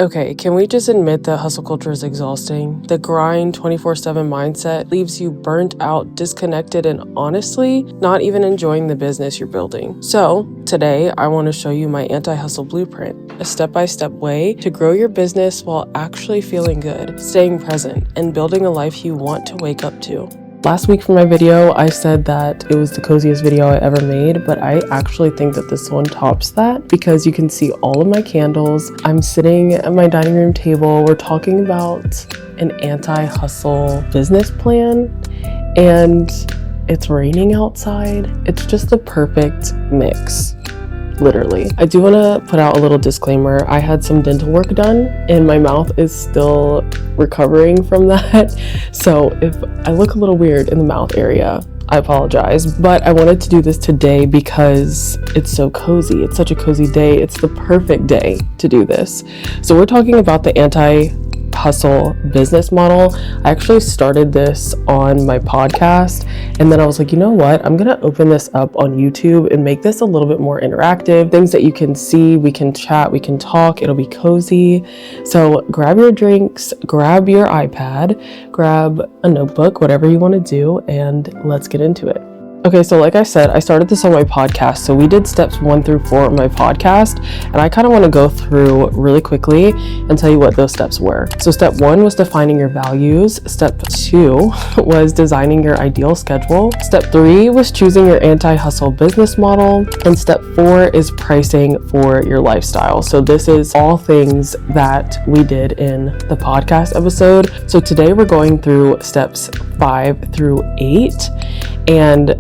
Okay, can we just admit that hustle culture is exhausting? The grind 24/7 mindset leaves you burnt out, disconnected, and honestly, not even enjoying the business you're building. So, today I want to show you my anti-hustle blueprint, a step-by-step way to grow your business while actually feeling good, staying present, and building a life you want to wake up to. Last week for my video, I said that it was the coziest video I ever made, but I actually think that this one tops that because you can see all of my candles. I'm sitting at my dining room table. We're talking about an anti-hustle business plan, and it's raining outside. It's just the perfect mix. Literally. I do want to put out a little disclaimer. I had some dental work done and my mouth is still recovering from that. So if I look a little weird in the mouth area, I apologize. But I wanted to do this today because it's so cozy. It's such a cozy day. It's the perfect day to do this. So we're talking about the anti-hustle business model. I actually started this on my podcast, and then I was like, you know what? I'm gonna open this up on YouTube and make this a little bit more interactive. Things that you can see, we can chat, we can talk, it'll be cozy. So grab your drinks, grab your iPad, grab a notebook, whatever you want to do, and let's get into it. Okay, so like I said, I started this on my podcast. So we did steps 1 through 4 on my podcast, and I kind of want to go through really quickly and tell you what those steps were. So step 1 was defining your values. Step 2 was designing your ideal schedule. Step 3 was choosing your anti-hustle business model. And step 4 is pricing for your lifestyle. So this is all things that we did in the podcast episode. So today we're going through steps 5 through 8. And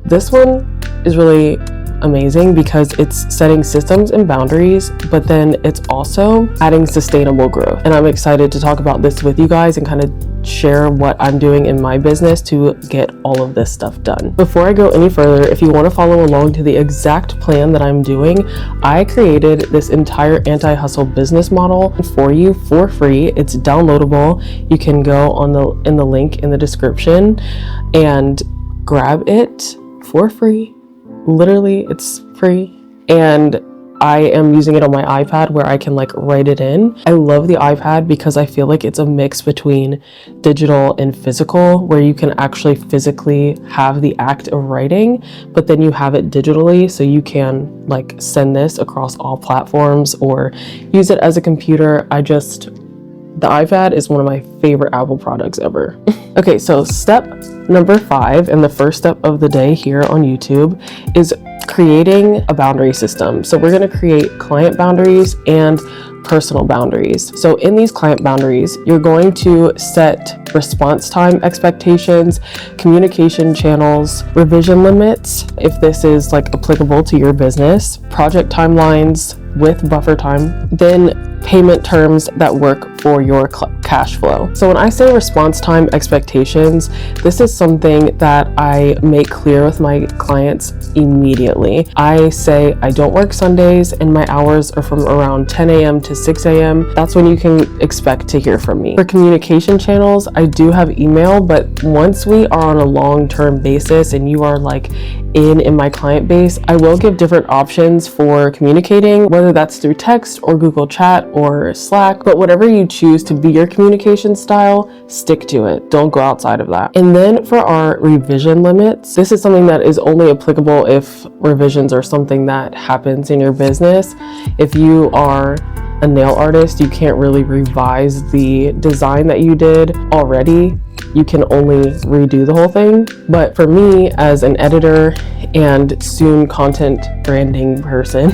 this one is really amazing because it's setting systems and boundaries, but then it's also adding sustainable growth. And I'm excited to talk about this with you guys and kind of share what I'm doing in my business to get all of this stuff done. Before I go any further, if you want to follow along to the exact plan that I'm doing, I created this entire anti-hustle business model for you for free. It's downloadable. You can go in the link in the description and grab it for free. Literally, it's free. And I am using it on my iPad where I can write it in. I love the iPad because I feel like it's a mix between digital and physical, where you can actually physically have the act of writing, but then you have it digitally, so you can send this across all platforms or use it as a computer. The iPad is one of my favorite Apple products ever. Okay, so step number 5, and the first step of the day here on YouTube, is creating a boundary system. So we're going to create client boundaries and personal boundaries. So in these client boundaries, you're going to set response time expectations, communication channels, revision limits, if this is applicable to your business, project timelines with buffer time, then payment terms that work for your cash flow. So when I say response time expectations, this is something that I make clear with my clients immediately. I say I don't work Sundays and my hours are from around 10 a.m. to 6 a.m. That's when you can expect to hear from me. For communication channels, I do have email, but once we are on a long-term basis and you are in my client base, I will give different options for communicating, whether that's through text or Google Chat or Slack, but whatever you choose to be your communication style, stick to it. Don't go outside of that. And then for our revision limits, this is something that is only applicable if revisions are something that happens in your business. If you are a nail artist, you can't really revise the design that you did already. You can only redo the whole thing. But for me, as an editor and soon content branding person,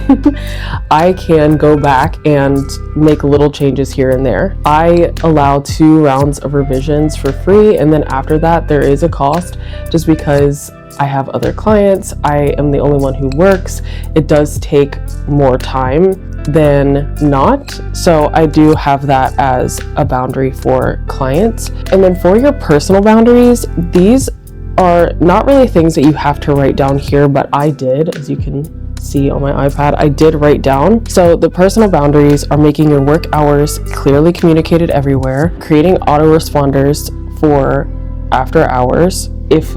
I can go back and make little changes here and there. I allow 2 rounds of revisions for free, and then after that there is a cost, just because I have other clients. I am the only one who works. It does take more time than not. So I do have that as a boundary for clients. And then for your personal boundaries, these are not really things that you have to write down here, but I did, as you can see on my iPad, I did write down. So the personal boundaries are making your work hours clearly communicated everywhere, creating autoresponders for after hours if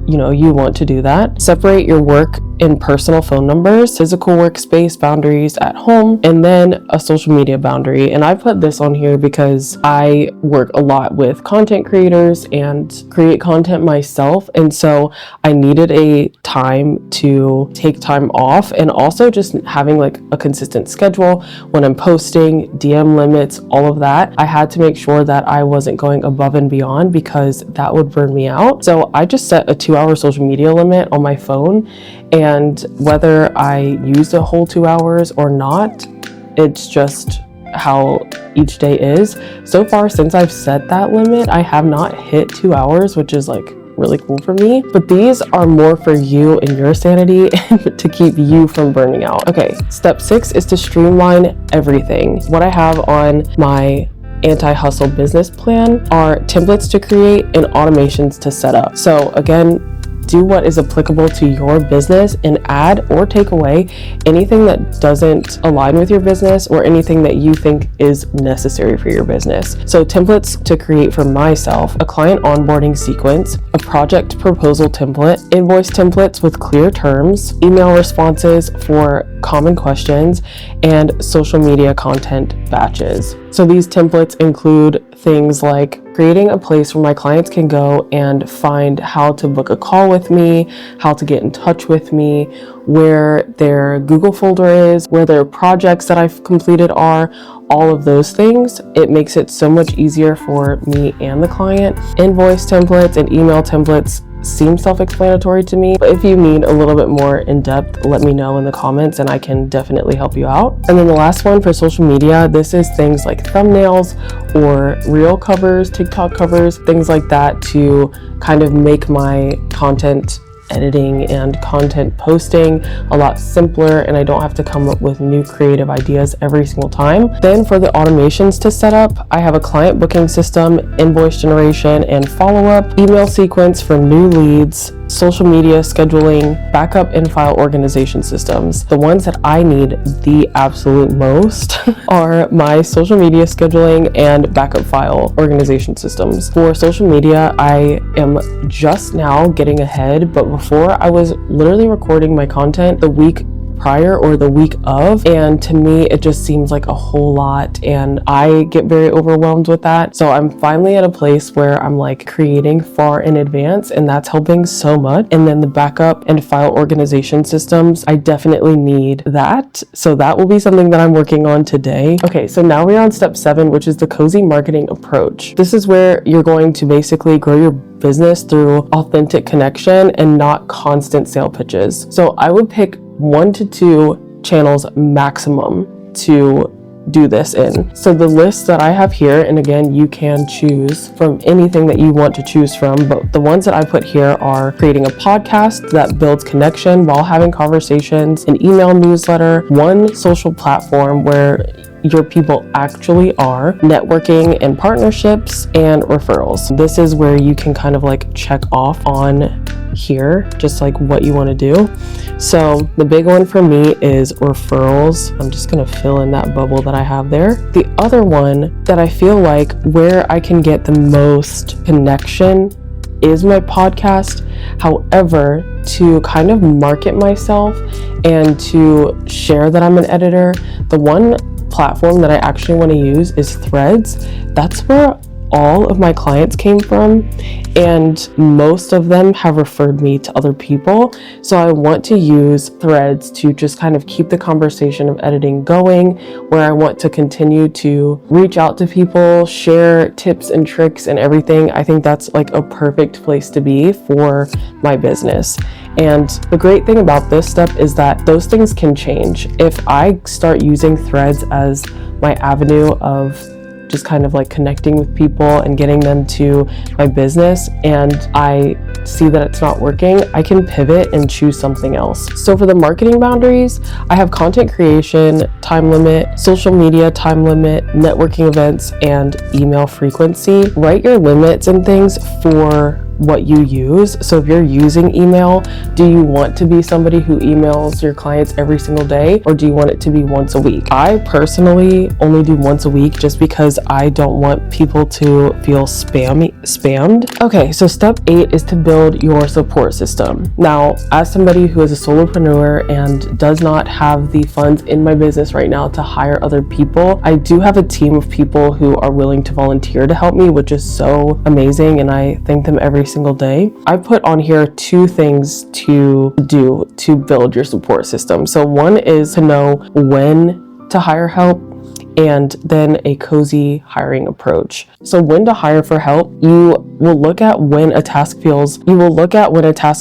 you want to do that. Separate your work and personal phone numbers, physical workspace boundaries at home, and then a social media boundary. And I put this on here because I work a lot with content creators and create content myself. And so I needed a time to take time off, and also just having like a consistent schedule when I'm posting, DM limits, all of that. I had to make sure that I wasn't going above and beyond because that would burn me out. So I just set a 2-hour social media limit on my phone, and whether I use a whole 2 hours or not, it's just how each day is. So far, since I've set that limit, I have not hit 2 hours, which is like really cool for me. But these are more for you and your sanity and to keep you from burning out. Okay, step 6 is to streamline everything. What I have on my anti-hustle business plan are templates to create and automations to set up. So again, do what is applicable to your business and add or take away anything that doesn't align with your business or anything that you think is necessary for your business. So templates to create for myself: a client onboarding sequence, a project proposal template, invoice templates with clear terms, email responses for common questions, and social media content batches. So these templates include things like creating a place where my clients can go and find how to book a call with me, how to get in touch with me, where their Google folder is, where their projects that I've completed are, all of those things. It makes it so much easier for me and the client. Invoice templates and email templates seem self-explanatory to me, but if you need a little bit more in depth, let me know in the comments and I can definitely help you out. And then the last one for social media, this is things like thumbnails or reel covers, TikTok covers, things like that to kind of make my content editing and content posting a lot simpler, and I don't have to come up with new creative ideas every single time. Then for the automations to set up, I have a client booking system, invoice generation and follow-up, email sequence for new leads, social media scheduling, backup and file organization systems. The ones that I need the absolute most are my social media scheduling and backup file organization systems. For social media, I am just now getting ahead, but before I was literally recording my content the week prior or the week of, and to me it just seems like a whole lot and I get very overwhelmed with that. So I'm finally at a place where I'm like creating far in advance, and that's helping so much. And then the backup and file organization systems, I definitely need that, so that will be something that I'm working on today. Okay, so now we're on step 7, which is the cozy marketing approach. This is where you're going to basically grow your business through authentic connection and not constant sale pitches. So I would pick 1 to 2 channels maximum to do this in. So the list that I have here, and again, you can choose from anything that you want to choose from, but the ones that I put here are creating a podcast that builds connection while having conversations, an email newsletter, one social platform where your people actually are, networking and partnerships, and referrals. This is where you can kind of like check off on here, just like what you want to do. So the big one for me is referrals. I'm just going to fill in that bubble that I have there. The other one that I feel like where I can get the most connection is my podcast. However, to kind of market myself and to share that I'm an editor, the one platform that I actually want to use is Threads. That's where all of my clients came from, and most of them have referred me to other people. So I want to use Threads to just kind of keep the conversation of editing going, where I want to continue to reach out to people, share tips and tricks and everything. I think that's like a perfect place to be for my business. And the great thing about this step is that those things can change. If I start using Threads as my avenue of just kind of like connecting with people and getting them to my business, and I see that it's not working, I can pivot and choose something else. So for the marketing boundaries, I have content creation time limit, social media time limit, networking events, and email frequency. Write your limits and things for what you use. So if you're using email, do you want to be somebody who emails your clients every single day, or do you want it to be once a week? I personally only do once a week just because I don't want people to feel spammed. Okay, so step 8 is to build your support system. Now, as somebody who is a solopreneur and does not have the funds in my business right now to hire other people, I do have a team of people who are willing to volunteer to help me, which is so amazing, and I thank them every single day. I put on here 2 things to do to build your support system. So one is to know when to hire help, and then a cozy hiring approach. So when to hire for help, you will look at when a task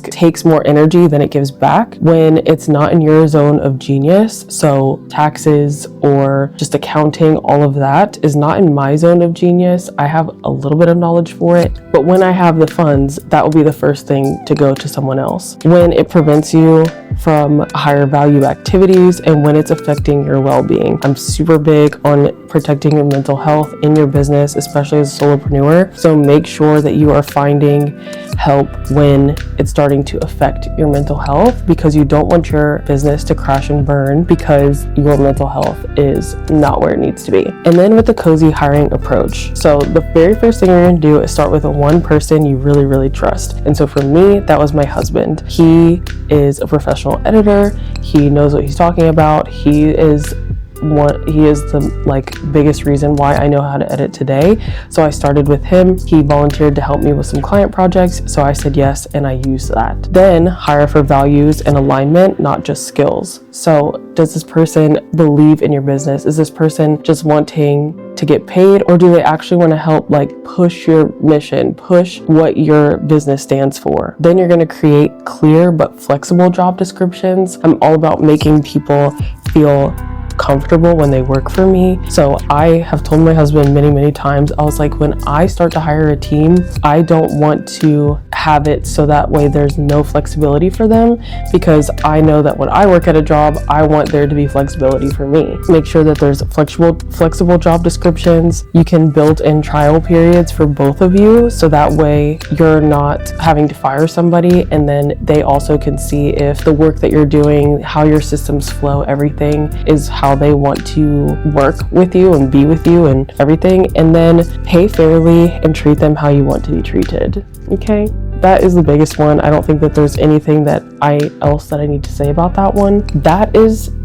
takes more energy than it gives back, when it's not in your zone of genius. So taxes or just accounting, all of that is not in my zone of genius. I have a little bit of knowledge for it, but when I have the funds, that will be the first thing to go to someone else. When it prevents you from higher value activities and when it's affecting your well-being. I'm super big on protecting your mental health in your business, especially as a solopreneur. So make sure that you are finding help when it's starting to affect your mental health, because you don't want your business to crash and burn because your mental health is not where it needs to be. And then with the cozy hiring approach. So the very first thing you're going to do is start with one person you really, really trust. And so for me, that was my husband. He is a professional editor. He knows what he's talking about. He is the biggest reason why I know how to edit today. So I started with him. He volunteered to help me with some client projects, so I said yes, and I used that. Then hire for values and alignment, not just skills. So does this person believe in your business? Is this person just wanting to get paid, or do they actually want to help push your mission, push what your business stands for? Then you're going to create clear but flexible job descriptions. I'm all about making people feel comfortable when they work for me. So I have told my husband many times, I was like, when I start to hire a team, I don't want to have it so that way there's no flexibility for them, because I know that when I work at a job, I want there to be flexibility for me. Make sure that there's flexible job descriptions. You can build in trial periods for both of you, so that way you're not having to fire somebody, and then they also can see if the work that you're doing, how your systems flow, everything is how they want to work with you and be with you and everything. And then pay fairly and treat them how you want to be treated. Okay, that is the biggest one. I don't think that there's anything else that I need to say about that one. That is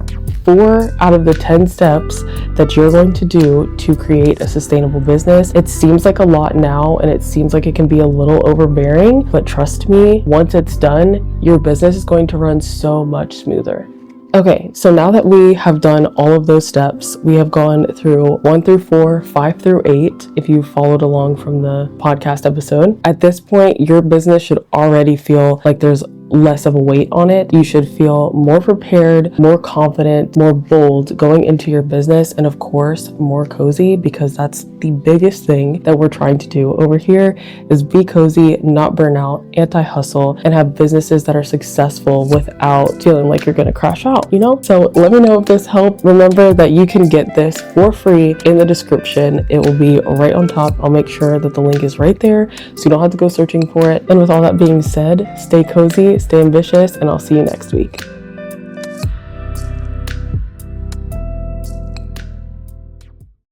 4 out of the 10 steps that you're going to do to create a sustainable business. It seems like a lot now, and it seems like it can be a little overbearing, but trust me, once it's done, your business is going to run so much smoother. Okay, so now that we have done all of those steps, we have gone through 1 through 4, 5 through 8, if you followed along from the podcast episode. At this point, your business should already feel like there's less of a weight on it. You should feel more prepared, more confident, more bold going into your business, and of course, more cozy, because that's the biggest thing that we're trying to do over here is be cozy, not burn out, anti-hustle, and have businesses that are successful without feeling like you're gonna crash out, you know? So let me know if this helped. Remember that you can get this for free in the description. It will be right on top. I'll make sure that the link is right there so you don't have to go searching for it. And with all that being said, stay cozy, stay ambitious, and I'll see you next week.